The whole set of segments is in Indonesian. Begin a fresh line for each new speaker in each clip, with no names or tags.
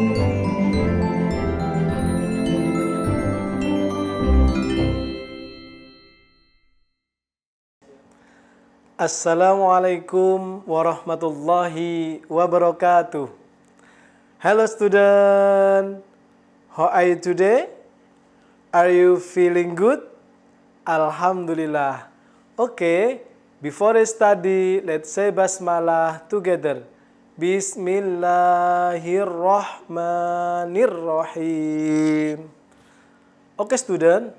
Assalamualaikum warahmatullahi wabarakatuh. Hello student, how are you today? Are you feeling good? Alhamdulillah. Okay, before I study, let's say basmalah together. Bismillahirrahmanirrahim. Okay student,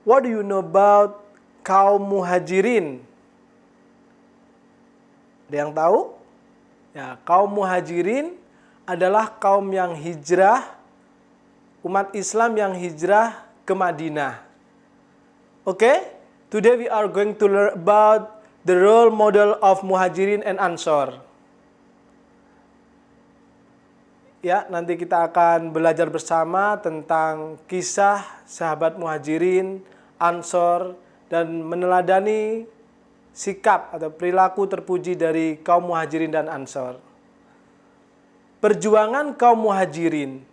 what do you know about kaum muhajirin? Ada yang tahu? Ya, kaum muhajirin adalah kaum yang hijrah, umat Islam yang hijrah ke Madinah. Okay? Today we are going to learn about the role model of muhajirin and ansor. Ya, nanti kita akan belajar bersama tentang kisah sahabat muhajirin, ansor, dan meneladani sikap atau perilaku terpuji dari kaum muhajirin dan ansor. Perjuangan kaum muhajirin.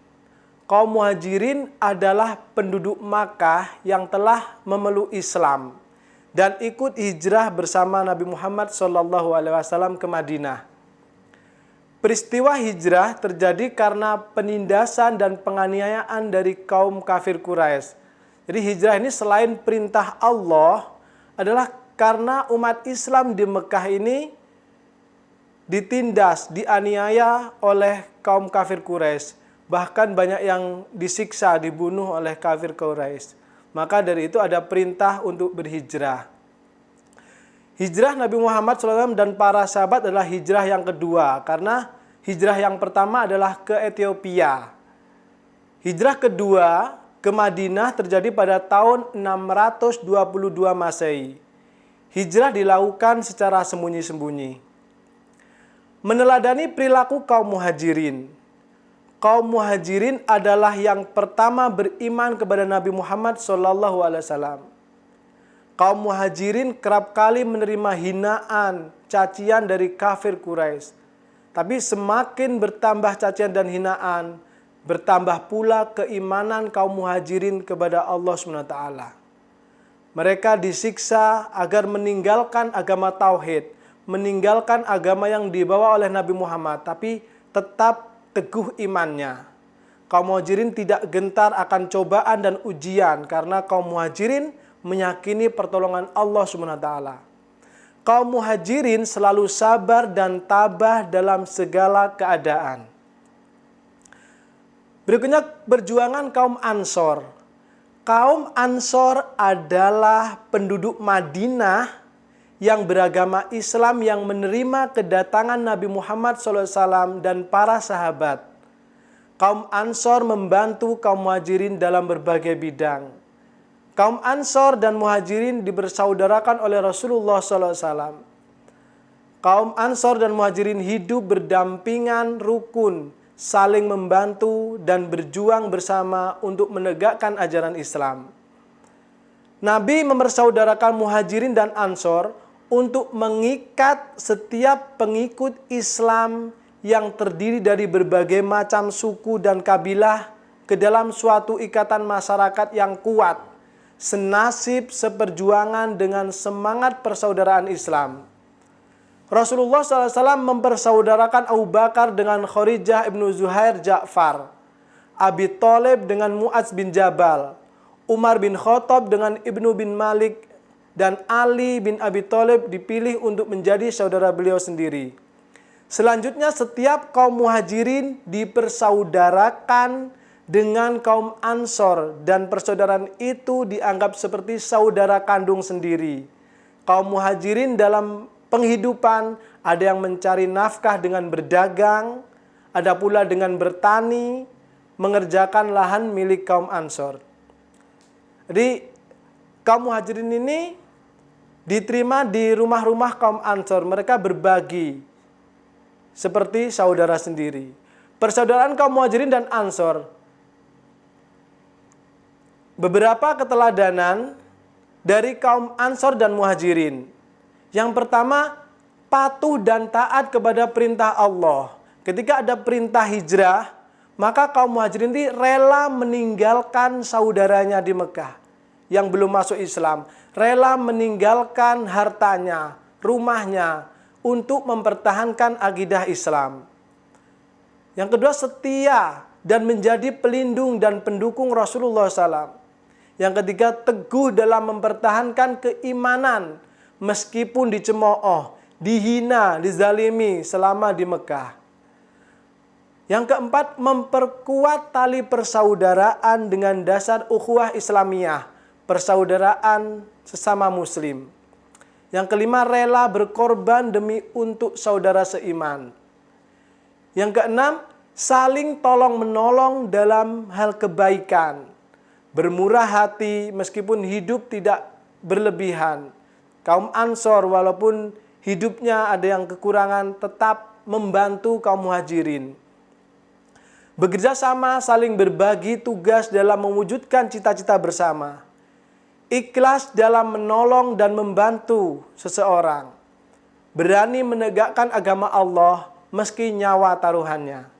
Kaum muhajirin adalah penduduk Makkah yang telah memeluk Islam dan ikut hijrah bersama Nabi Muhammad SAW ke Madinah. Peristiwa hijrah terjadi karena penindasan dan penganiayaan dari kaum kafir Quraisy. Jadi hijrah ini selain perintah Allah adalah karena umat Islam di Mekah ini ditindas, dianiaya oleh kaum kafir Quraisy. Bahkan banyak yang disiksa, dibunuh oleh kafir Quraisy. Maka dari itu ada perintah untuk berhijrah. Hijrah Nabi Muhammad SAW dan para sahabat adalah hijrah yang kedua. Karena hijrah yang pertama adalah ke Ethiopia. Hijrah kedua ke Madinah terjadi pada tahun 622 Masehi. Hijrah dilakukan secara sembunyi-sembunyi. Meneladani perilaku kaum muhajirin. Kaum muhajirin adalah yang pertama beriman kepada Nabi Muhammad SAW. Kaum muhajirin kerap kali menerima hinaan, cacian dari kafir Quraisy. Tapi semakin bertambah cacian dan hinaan, bertambah pula keimanan kaum muhajirin kepada Allah SWT. Mereka disiksa agar meninggalkan agama tauhid, meninggalkan agama yang dibawa oleh Nabi Muhammad, tapi tetap teguh imannya. Kaum muhajirin tidak gentar akan cobaan dan ujian karena kaum muhajirin meyakini pertolongan Allah SWT. Kaum muhajirin selalu sabar dan tabah dalam segala keadaan. Berikutnya perjuangan kaum Ansor. Kaum Ansor adalah penduduk Madinah yang beragama Islam yang menerima kedatangan Nabi Muhammad SAW dan para sahabat. Kaum Ansor membantu kaum muhajirin dalam berbagai bidang. Kaum Ansor dan muhajirin dibersaudarakan oleh Rasulullah SAW. Kaum Ansor dan muhajirin hidup berdampingan rukun, saling membantu dan berjuang bersama untuk menegakkan ajaran Islam. Nabi mempersaudarakan muhajirin dan ansor untuk mengikat setiap pengikut Islam yang terdiri dari berbagai macam suku dan kabilah ke dalam suatu ikatan masyarakat yang kuat, senasib seperjuangan dengan semangat persaudaraan Islam. Rasulullah SAW mempersaudarakan Abu Bakar dengan Kharijah ibnu Zuhair Ja'far, Abi Thalib dengan Mu'adz bin Jabal, Umar bin Khattab dengan Ibnu bin Malik, dan Ali bin Abi Thalib dipilih untuk menjadi saudara beliau sendiri. Selanjutnya setiap kaum muhajirin dipersaudarakan dengan kaum Ansor dan persaudaraan itu dianggap seperti saudara kandung sendiri. Kaum muhajirin dalam penghidupan, ada yang mencari nafkah dengan berdagang, ada pula dengan bertani, mengerjakan lahan milik kaum Ansor. Jadi kaum muhajirin ini diterima di rumah-rumah kaum Ansor. Mereka berbagi seperti saudara sendiri. Persaudaraan kaum muhajirin dan Ansor. Beberapa keteladanan dari kaum Ansor dan muhajirin. Yang pertama, patuh dan taat kepada perintah Allah. ketika ada perintah hijrah, maka kaum muhajirin ini rela meninggalkan saudaranya di Mekah yang belum masuk Islam. Rela meninggalkan hartanya, rumahnya, untuk mempertahankan akidah Islam. Yang kedua, setia dan menjadi pelindung dan pendukung Rasulullah SAW. Yang ketiga, teguh dalam mempertahankan keimanan meskipun dicemooh, dihina, dizalimi selama di Mekah. Yang keempat, memperkuat tali persaudaraan dengan dasar ukhuwah Islamiyah, persaudaraan sesama muslim. Yang kelima, rela berkorban demi untuk saudara seiman. Yang keenam, saling tolong-menolong dalam hal kebaikan. Bermurah hati meskipun hidup tidak berlebihan. Kaum Ansor walaupun hidupnya ada yang kekurangan tetap membantu kaum muhajirin. Bekerja sama, saling berbagi tugas dalam mewujudkan cita-cita bersama. Ikhlas dalam menolong dan membantu seseorang. Berani menegakkan agama Allah meski nyawa taruhannya.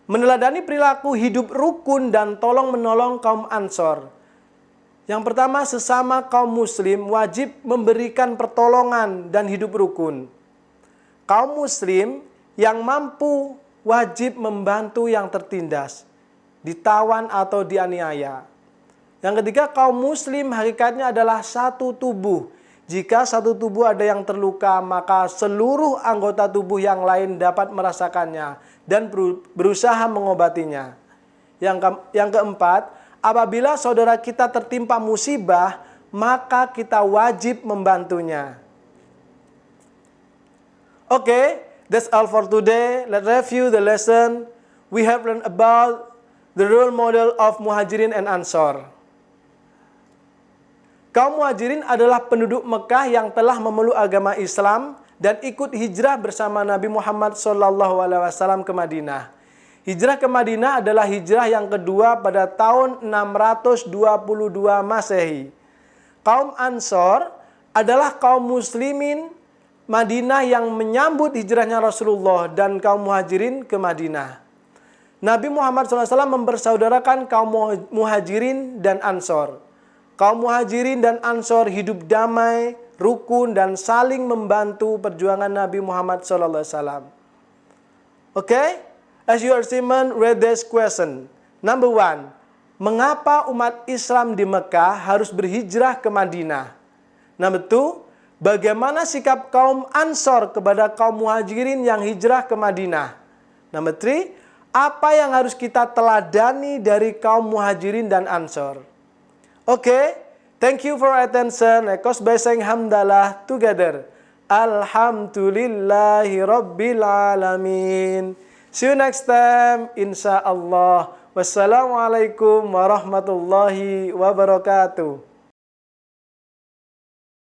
Meneladani perilaku hidup rukun dan tolong-menolong kaum Ansor. Yang pertama, sesama kaum muslim wajib memberikan pertolongan dan hidup rukun. Kaum muslim yang mampu wajib membantu yang tertindas, ditawan atau dianiaya. Yang ketiga, kaum muslim hakikatnya adalah satu tubuh. Jika satu tubuh ada yang terluka, maka seluruh anggota tubuh yang lain dapat merasakannya dan berusaha mengobatinya. Yang keempat, apabila saudara kita tertimpa musibah, maka kita wajib membantunya. Okay, that's all for today. Let's review the lesson. We have learned about the role model of Muhajirin and Ansor. Kaum muhajirin adalah penduduk Mekah yang telah memeluk agama Islam dan ikut hijrah bersama Nabi Muhammad SAW ke Madinah. Hijrah ke Madinah adalah hijrah yang kedua pada tahun 622 Masehi. Kaum Ansor adalah kaum muslimin Madinah yang menyambut hijrahnya Rasulullah dan kaum muhajirin ke Madinah. Nabi Muhammad SAW mempersaudarakan kaum muhajirin dan Ansor. Kaum muhajirin dan Ansor hidup damai, rukun, dan saling membantu perjuangan Nabi Muhammad SAW. Okay? As you are Simon, read this question. Number 1. Mengapa umat Islam di Mekah harus berhijrah ke Madinah? Number 2. Bagaimana sikap kaum Ansor kepada kaum muhajirin yang hijrah ke Madinah? Number 3. Apa yang harus kita teladani dari kaum muhajirin dan Ansor? Okay, thank you for attention. Let's close by saying hamdalah together. Alhamdulillahi Rabbil Alamin. See you next time, insya Allah. Wassalamualaikum warahmatullahi wabarakatuh.